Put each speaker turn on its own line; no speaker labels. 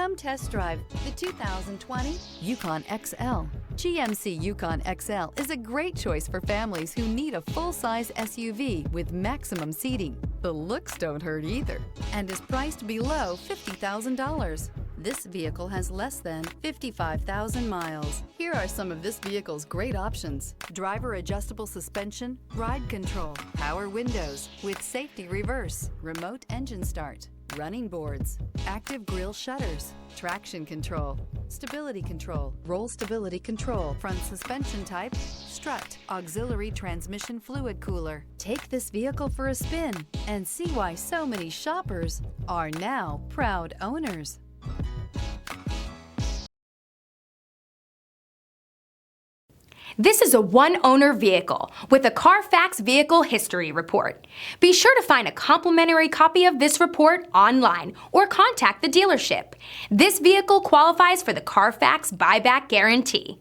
Come test drive the 2020 Yukon XL. GMC Yukon XL is a great choice for families who need a full-size SUV with maximum seating. The looks don't hurt either and is priced below $50,000. This vehicle has less than 55,000 miles. Here are some of this vehicle's great options: driver adjustable suspension, ride control, power windows with safety reverse, remote engine start, running boards, active grille shutters, traction control, stability control, roll stability control, front suspension type, strut, auxiliary transmission fluid cooler. Take this vehicle for a spin and see why so many shoppers are now proud owners.
This is a one-owner vehicle with a Carfax Vehicle History Report. Be sure to find a complimentary copy of this report online or contact the dealership. This vehicle qualifies for the Carfax Buyback Guarantee.